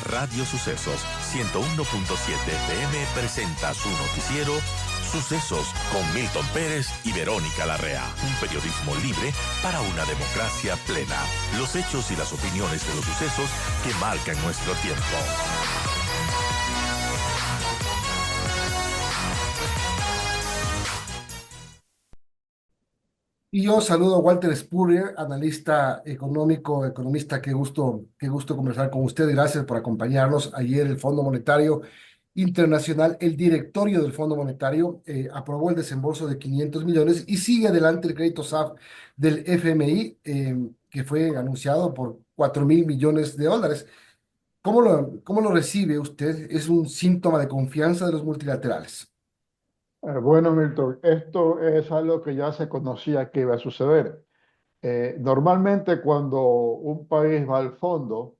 Radio Sucesos 101.7 FM presenta su noticiero Sucesos con Milton Pérez y Verónica Larrea. Un periodismo libre para una democracia plena. Los hechos y las opiniones de los sucesos que marcan nuestro tiempo. Y yo saludo a Walter Spurrier, analista económico, economista. Qué gusto conversar con usted. Gracias por acompañarnos. Ayer el Fondo Monetario Internacional, el directorio del Fondo Monetario, aprobó el desembolso de 500 millones y sigue adelante el crédito SAF del FMI, que fue anunciado por 4.000 millones de dólares. ¿Cómo lo recibe usted? ¿Es un síntoma de confianza de los multilaterales? Bueno, Milton, esto es algo que ya se conocía que iba a suceder. Normalmente cuando un país va al fondo,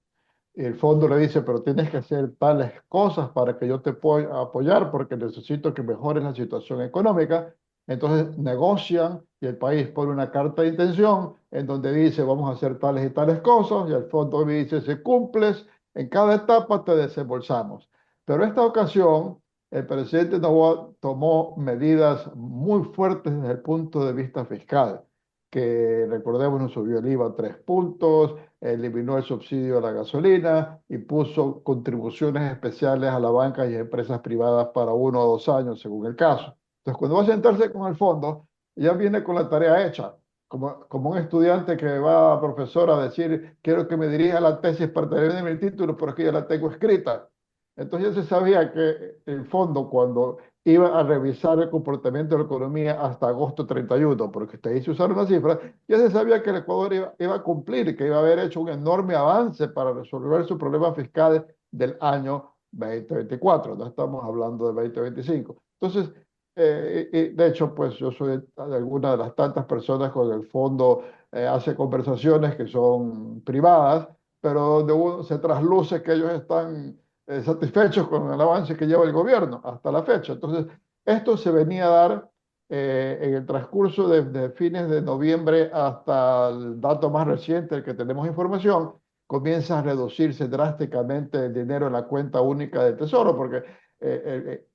el fondo le dice, pero tienes que hacer tales cosas para que yo te pueda apoyar porque necesito que mejores la situación económica. Entonces negocian y el país pone una carta de intención en donde dice, vamos a hacer tales y tales cosas y el fondo le dice, si cumples, en cada etapa te desembolsamos. Pero esta ocasión el presidente Noboa tomó medidas muy fuertes desde el punto de vista fiscal, que recordemos, nos subió el IVA a 3 puntos, eliminó el subsidio a la gasolina y puso contribuciones especiales a la banca y a empresas privadas para 1 o 2 años, según el caso. Entonces, cuando va a sentarse con el fondo, ya viene con la tarea hecha, como un estudiante que va a profesor a decir, quiero que me dirija la tesis para tener mi título, pero es que ya la tengo escrita. Entonces ya se sabía que el fondo, cuando iba a revisar el comportamiento de la economía hasta agosto 31, porque usted dice usar una cifra, ya se sabía que el Ecuador iba a cumplir, que iba a haber hecho un enorme avance para resolver su problema fiscal del año 2024. No estamos hablando del 2025. Entonces, de hecho, pues yo soy de alguna de las tantas personas con el fondo, hace conversaciones que son privadas, pero donde uno se trasluce que ellos están satisfechos con el avance que lleva el gobierno hasta la fecha. Entonces, esto se venía a dar en el transcurso de fines de noviembre hasta el dato más reciente, el que tenemos información, comienza a reducirse drásticamente el dinero en la cuenta única del Tesoro, porque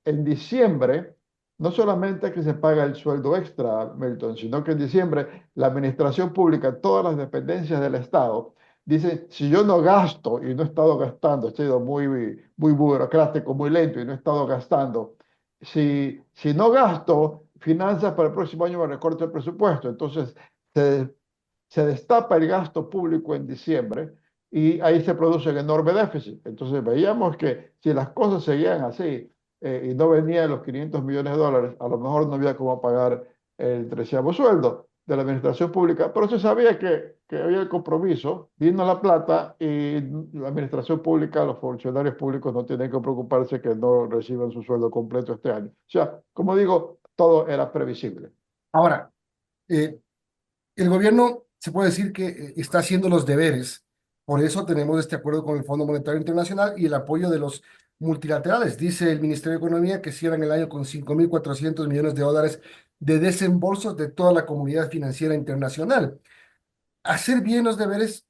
en diciembre no solamente es que se paga el sueldo extra, Milton, sino que en diciembre la administración pública, todas las dependencias del Estado, dice, si yo no gasto y no he estado gastando, he sido muy burocrático, muy lento y no he estado gastando, si no gasto, finanzas para el próximo año me recorto el presupuesto. Entonces, se, se destapa el gasto público en diciembre y ahí se produce un enorme déficit. Entonces, veíamos que si las cosas seguían así y no venían los 500 millones de dólares, a lo mejor no había cómo pagar el 13º sueldo de la administración pública, pero se sabía que había el compromiso, vino la plata y la administración pública, los funcionarios públicos no tienen que preocuparse que no reciban su sueldo completo este año. O sea, como digo, todo era previsible. Ahora, eh, el gobierno se puede decir que está haciendo los deberes. Por eso tenemos este acuerdo con el Fondo Monetario Internacional y el apoyo de los multilaterales. Dice el Ministerio de Economía que cierran el año con 5.400 millones de dólares de desembolsos de toda la comunidad financiera internacional. Hacer bien los deberes,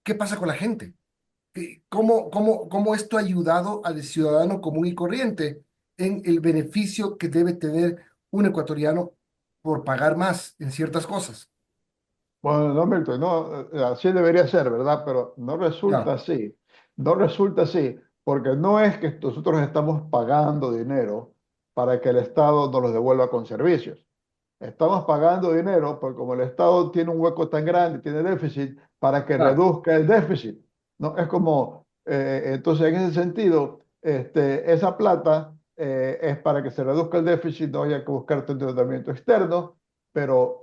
¿qué pasa con la gente? ¿Cómo esto ha ayudado al ciudadano común y corriente en el beneficio que debe tener un ecuatoriano por pagar más en ciertas cosas? Bueno, no, Milton, no, así debería ser, ¿verdad? Pero no resulta Ya. así. No resulta así, porque no es que nosotros estamos pagando dinero para que el Estado nos los devuelva con servicios. Estamos pagando dinero porque como el Estado tiene un hueco tan grande, tiene déficit, para que Claro. reduzca el déficit. ¿No? Es como, entonces en ese sentido, esa plata es para que se reduzca el déficit, no haya que buscar endeudamiento externo, pero,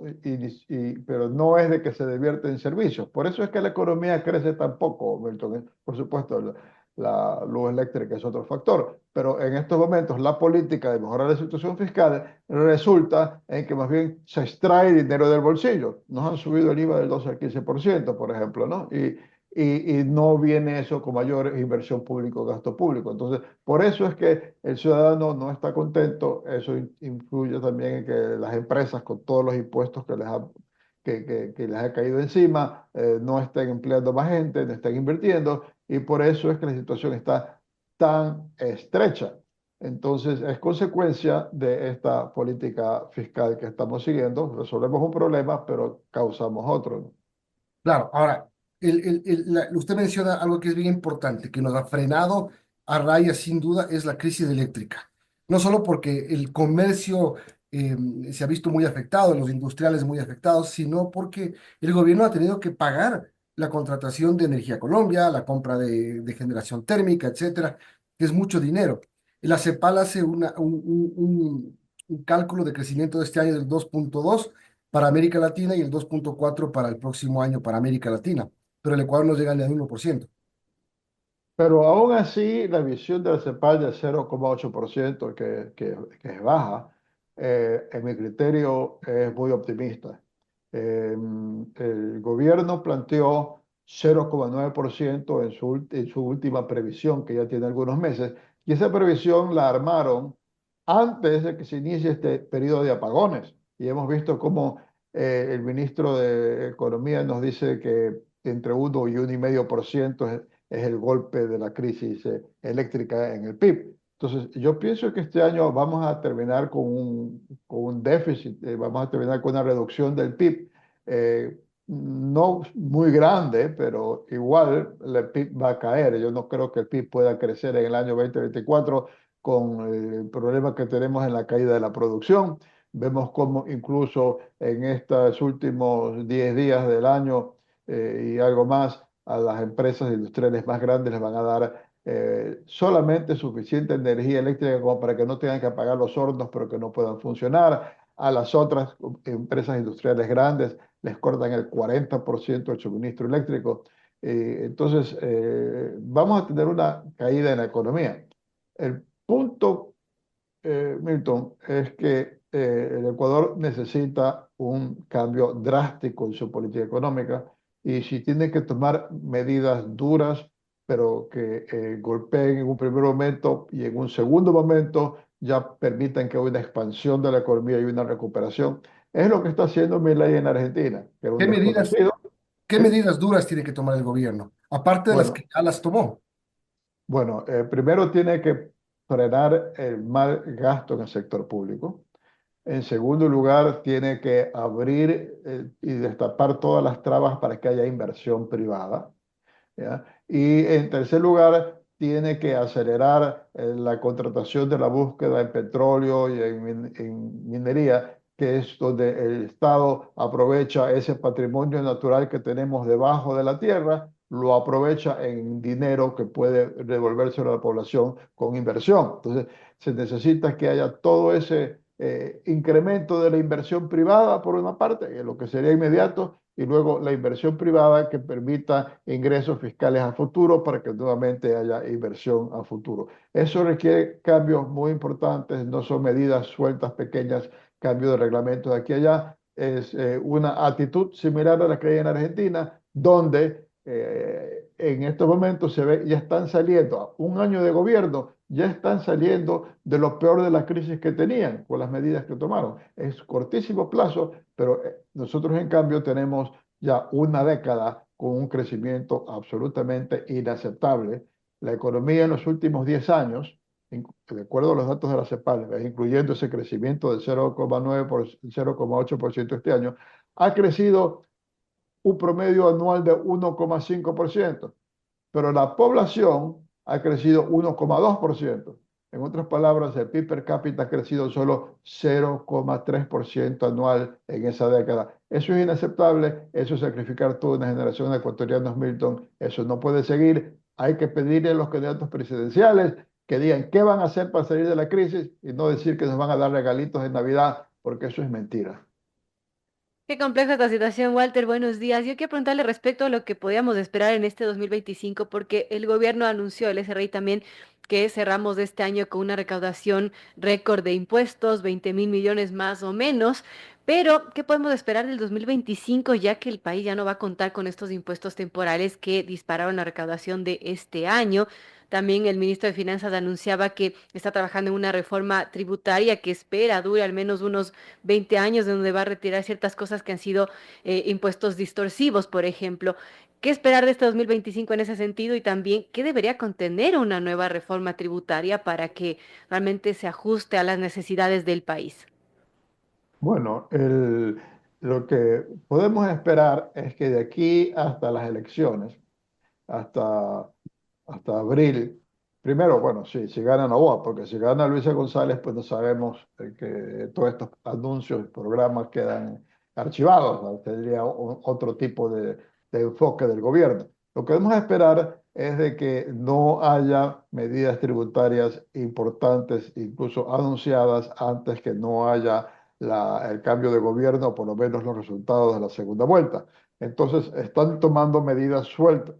pero no es de que se devierte en servicios. Por eso es que la economía crece tan poco, Milton. Por supuesto, la luz eléctrica es otro factor, pero en estos momentos la política de mejorar la situación fiscal resulta en que más bien se extrae dinero del bolsillo. Nos han subido el IVA del 12 al 15%, por ejemplo, ¿no? Y no viene eso con mayor inversión pública o gasto público. Entonces, por eso es que el ciudadano no está contento. Eso influye también en que las empresas, con todos los impuestos que les han que les ha caído encima, no están empleando más gente, no están invirtiendo y por eso es que la situación está tan estrecha. Entonces, es consecuencia de esta política fiscal que estamos siguiendo. Resolvemos un problema, pero causamos otro, ¿no? Claro, ahora, usted menciona algo que es bien importante, que nos ha frenado a raya sin duda, es la crisis eléctrica. No solo porque el comercio eh, se ha visto muy afectado, los industriales muy afectados, sino porque el gobierno ha tenido que pagar la contratación de Energía Colombia, la compra de generación térmica, etcétera, que es mucho dinero. La CEPAL hace un cálculo de crecimiento de este año del 2,2 para América Latina y el 2,4 para el próximo año para América Latina, pero el Ecuador no llega ni al 1%. Pero aún así, la visión del CEPAL de 0,8%, que es baja, en mi criterio es muy optimista. Eh, el gobierno planteó 0,9% en su última previsión, que ya tiene algunos meses, y esa previsión la armaron antes de que se inicie este periodo de apagones. Y hemos visto cómo el ministro de Economía nos dice que entre 1 y 1,5% es el golpe de la crisis eléctrica en el PIB. Entonces, yo pienso que este año vamos a terminar con un déficit, vamos a terminar con una reducción del PIB, no muy grande, pero igual el PIB va a caer. Yo no creo que el PIB pueda crecer en el año 2024 con el problema que tenemos en la caída de la producción. Vemos cómo incluso en estos últimos 10 días del año y algo más, a las empresas industriales más grandes les van a dar solamente suficiente energía eléctrica como para que no tengan que apagar los hornos, pero que no puedan funcionar. A las otras empresas industriales grandes les cortan el 40% del suministro eléctrico. Entonces, vamos a tener una caída en la economía. El punto Milton, es que el Ecuador necesita un cambio drástico en su política económica y si tiene que tomar medidas duras, pero que golpeen en un primer momento y en un segundo momento ya permitan que haya una expansión de la economía y una recuperación, es lo que está haciendo Milei en Argentina, que era un ¿Qué medidas, desconocido. qué ¿Sí? medidas duras tiene que tomar el gobierno? Aparte de las Bueno, que ya las tomó. bueno, primero tiene que frenar el mal gasto en el sector público. En segundo lugar, tiene que abrir y destapar todas las trabas para que haya inversión privada, ¿ya? Y en tercer lugar, tiene que acelerar la contratación de la búsqueda en petróleo y en minería, que es donde el Estado aprovecha ese patrimonio natural que tenemos debajo de la tierra, lo aprovecha en dinero que puede devolverse a la población con inversión. Entonces, se necesita que haya todo ese incremento de la inversión privada, por una parte, que es lo que sería inmediato, y luego la inversión privada que permita ingresos fiscales a futuro para que nuevamente haya inversión a futuro. Eso requiere cambios muy importantes, no son medidas sueltas, pequeñas, cambios de reglamentos de aquí a allá. Es una actitud similar a la que hay en Argentina, donde en estos momentos se ve, ya están saliendo, a un año de gobierno, ya están saliendo de lo peor de la crisis que tenían con las medidas que tomaron. Es cortísimo plazo, pero nosotros en cambio tenemos ya una década con un crecimiento absolutamente inaceptable. La economía en los últimos 10 años, de acuerdo a los datos de la CEPAL, incluyendo ese crecimiento del 0,9 por 0,8% este año, ha crecido un promedio anual de 1,5%, pero la población ha crecido 1,2%. En otras palabras, el PIB per cápita ha crecido solo 0,3% anual en esa década. Eso es inaceptable, eso es sacrificar toda una generación de ecuatorianos, Milton. Eso no puede seguir. Hay que pedirle a los candidatos presidenciales que digan qué van a hacer para salir de la crisis y no decir que nos van a dar regalitos de Navidad, porque eso es mentira. Qué compleja esta situación, Walter. Buenos días. Yo quiero preguntarle respecto a lo que podíamos esperar en este 2025, porque el gobierno anunció, el SRI también, que cerramos este año con una recaudación récord de impuestos, 20.000 millones más o menos. Pero, ¿qué podemos esperar del 2025, ya que el país ya no va a contar con estos impuestos temporales que dispararon la recaudación de este año? también el ministro de Finanzas anunciaba que está trabajando en una reforma tributaria que espera dure al menos unos 20 años, donde va a retirar ciertas cosas que han sido impuestos distorsivos, por ejemplo. ¿Qué esperar de este 2025 en ese sentido? Y también, ¿qué debería contener una nueva reforma tributaria para que realmente se ajuste a las necesidades del país? Bueno, lo que podemos esperar es que de aquí hasta las elecciones, hasta, hasta abril. Primero, bueno, sí, si gana Novoa, porque si gana Luisa González, pues no sabemos que todos estos anuncios y programas quedan archivados, ¿no? Tendría otro tipo de enfoque del gobierno. Lo que debemos esperar es de que no haya medidas tributarias importantes, incluso anunciadas, antes que no haya el cambio de gobierno, o por lo menos los resultados de la segunda vuelta. Entonces, están tomando medidas sueltas.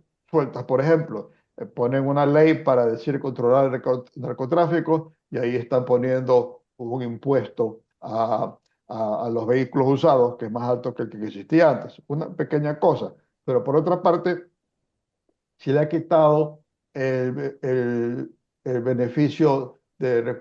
Por ejemplo, ponen una ley para decir controlar el narcotráfico y ahí están poniendo un impuesto a los vehículos usados que es más alto que el que existía antes. Una pequeña cosa. Pero por otra parte, se le ha quitado el beneficio de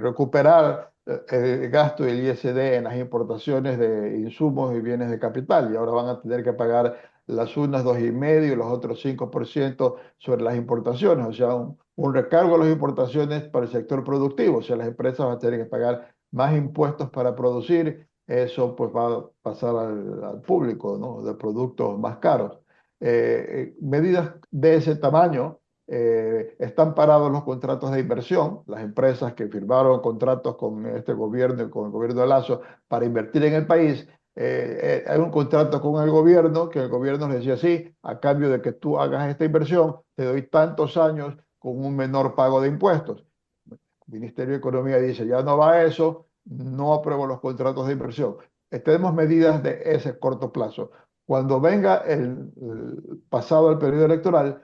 recuperar el gasto del ISD en las importaciones de insumos y bienes de capital, y ahora van a tener que pagar las unas 2,5% y los otros 5% sobre las importaciones, o sea, un recargo a las importaciones para el sector productivo, o sea, las empresas van a tener que pagar más impuestos para producir, eso pues va a pasar al público, ¿no? De productos más caros. Medidas de ese tamaño, están parados los contratos de inversión, las empresas que firmaron contratos con este gobierno y con el gobierno de Lazo para invertir en el país. Hay un contrato con el gobierno que el gobierno le decía, sí, a cambio de que tú hagas esta inversión, te doy tantos años con un menor pago de impuestos. El Ministerio de Economía dice, ya no va eso, no apruebo los contratos de inversión. Tenemos medidas de ese corto plazo. Cuando venga pasado el periodo electoral,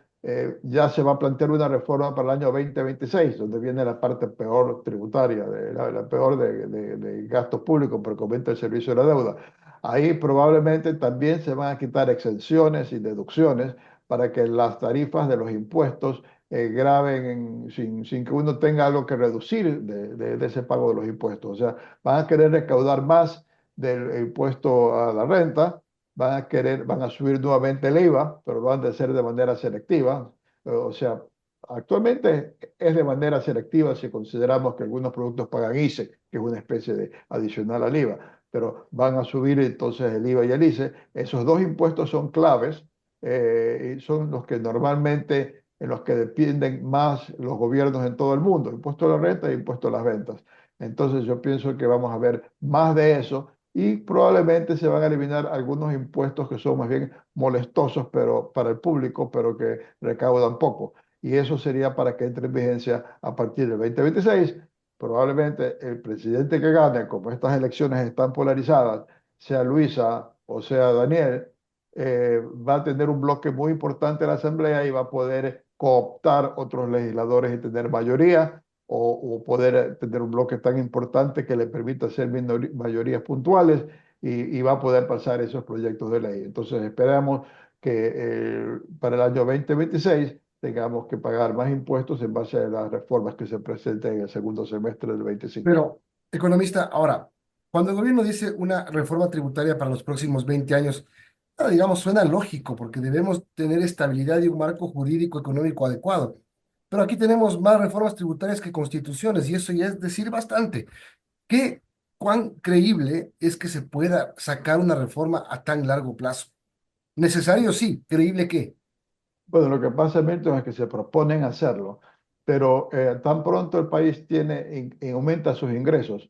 ya se va a plantear una reforma para el año 2026, donde viene la parte peor tributaria, la peor de gastos públicos, porque aumenta el servicio de la deuda. Ahí probablemente también se van a quitar exenciones y deducciones para que las tarifas de los impuestos graben sin que uno tenga algo que reducir de ese pago de los impuestos. O sea, van a querer recaudar más del impuesto a la renta, van a subir nuevamente el IVA, pero lo van a hacer de manera selectiva. O sea, actualmente es de manera selectiva si consideramos que algunos productos pagan ICE, que es una especie de adicional al IVA, pero van a subir entonces el IVA y el ICE. Esos dos impuestos son claves, y son los que normalmente en los que dependen más los gobiernos en todo el mundo, impuesto a la renta e impuesto a las ventas. Entonces yo pienso que vamos a ver más de eso y probablemente se van a eliminar algunos impuestos que son más bien molestosos pero, para el público, pero que recaudan poco. Y eso sería para que entre en vigencia a partir del 2026. Probablemente el presidente que gane, como estas elecciones están polarizadas, sea Luisa o sea Daniel, va a tener un bloque muy importante en la Asamblea y va a poder cooptar otros legisladores y tener mayoría o poder tener un bloque tan importante que le permita hacer mayorías puntuales y va a poder pasar esos proyectos de ley. Entonces esperamos que para el año 2026 tengamos que pagar más impuestos en base a las reformas que se presenten en el segundo semestre del 25. Pero, economista, ahora, cuando el gobierno dice una reforma tributaria para los próximos 20 años, digamos, suena lógico porque debemos tener estabilidad y un marco jurídico económico adecuado. Pero aquí tenemos más reformas tributarias que constituciones y eso ya es decir bastante. ¿Qué, cuán creíble es que se pueda sacar una reforma a tan largo plazo? Necesario, sí. ¿Creíble qué? Bueno, lo que pasa, Milton, es que se proponen hacerlo, pero tan pronto el país aumenta sus ingresos,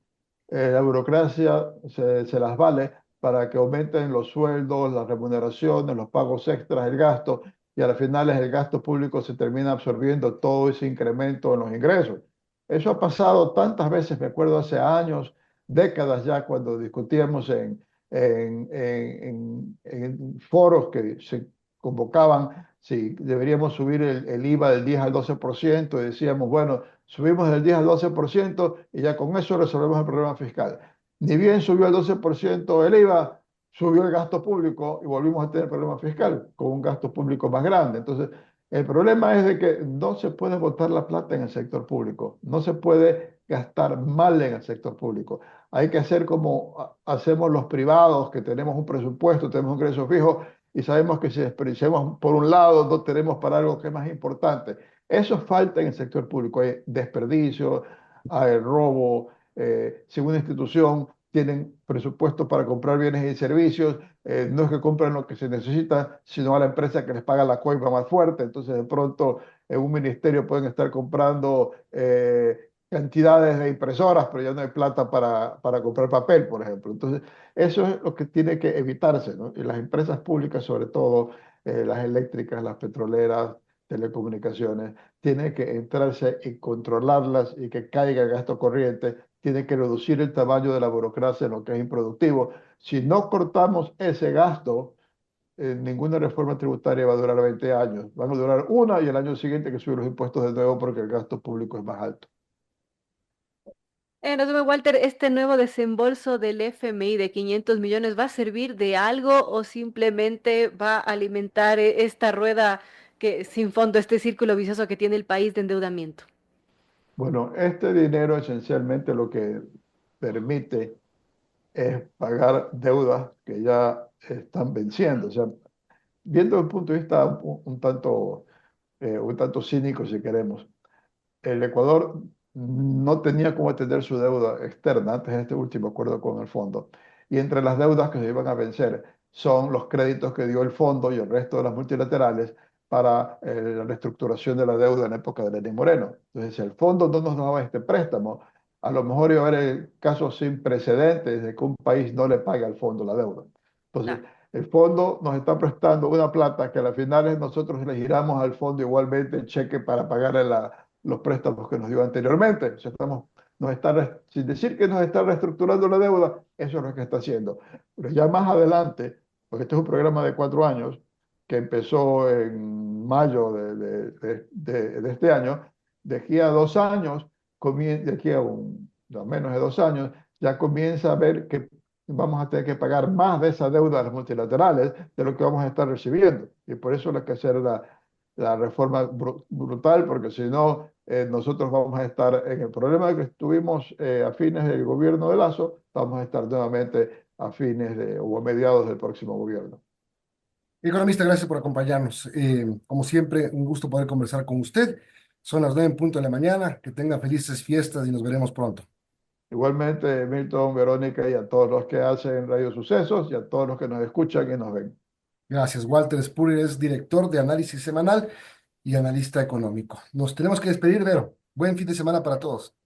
la burocracia se las vale para que aumenten los sueldos, las remuneraciones, los pagos extras, el gasto, y al final el gasto público se termina absorbiendo todo ese incremento en los ingresos. Eso ha pasado tantas veces, me acuerdo hace años, décadas ya, cuando discutíamos en foros que se convocaban si deberíamos subir el IVA del 10 al 12%, y decíamos, bueno, subimos del 10 al 12% y ya con eso resolvemos el problema fiscal. Ni bien subió el 12% el IVA, subió el gasto público y volvimos a tener problema fiscal con un gasto público más grande. Entonces, El problema es de que no se puede botar la plata en el sector público, no se puede gastar mal en el sector público. Hay que hacer como hacemos los privados, que tenemos un presupuesto, tenemos un ingreso fijo y sabemos que si desperdiciamos por un lado, no tenemos para algo que es más importante. Eso falta en el sector público. Hay desperdicio, hay robo. Si una institución tienen presupuesto para comprar bienes y servicios, no es que compren lo que se necesita, sino a la empresa que les paga la coima más fuerte. Entonces, de pronto, en un ministerio pueden estar comprando cantidades de impresoras, pero ya no hay plata para comprar papel, por ejemplo. Entonces, eso es lo que tiene que evitarse, ¿no? Y las empresas públicas, sobre todo las eléctricas, las petroleras, telecomunicaciones, tienen que entrarse y controlarlas y que caiga el gasto corriente, tiene que reducir el tamaño de la burocracia en lo que es improductivo. Si no cortamos ese gasto, ninguna reforma tributaria va a durar 20 años. Van a durar una y el año siguiente que suben los impuestos de nuevo porque el gasto público es más alto. En resumen, Walter, ¿este nuevo desembolso del FMI de 500 millones va a servir de algo o simplemente va a alimentar esta rueda que sin fondo, este círculo vicioso que tiene el país de endeudamiento? Bueno, este dinero esencialmente lo que permite es pagar deudas que ya están venciendo. O sea, viendo desde un punto de vista un tanto cínico, si queremos, el Ecuador no tenía cómo atender su deuda externa antes de este último acuerdo con el fondo. Y entre las deudas que se iban a vencer son los créditos que dio el fondo y el resto de las multilaterales para la reestructuración de la deuda en época de Lenín Moreno. Entonces, si el fondo no nos daba este préstamo, a lo mejor iba a haber casos sin precedentes de que un país no le pague al fondo la deuda. Entonces, el fondo nos está prestando una plata que a las finales nosotros le giramos al fondo igualmente el cheque para pagarle los préstamos que nos dio anteriormente. O sea, sin decir que nos está reestructurando la deuda, eso es lo que está haciendo. Pero ya más adelante, porque este es un programa de 4 años que empezó en mayo de este año, de aquí a 2 años, de aquí a menos de 2 años, ya comienza a ver que vamos a tener que pagar más de esa deuda a los multilaterales de lo que vamos a estar recibiendo. Y por eso hay que hacer la reforma brutal, porque si no, nosotros vamos a estar en el problema que estuvimos a fines del gobierno de Lazo, vamos a estar nuevamente a fines o a mediados del próximo gobierno. Economista, gracias por acompañarnos. Como siempre, un gusto poder conversar con usted. Son las 9 en punto de la mañana. Que tenga felices fiestas y nos veremos pronto. Igualmente, Milton, Verónica y a todos los que hacen Radio Sucesos y a todos los que nos escuchan y nos ven. Gracias. Walter Spurrier es director de análisis semanal y analista económico. Nos tenemos que despedir, Vero. Buen fin de semana para todos.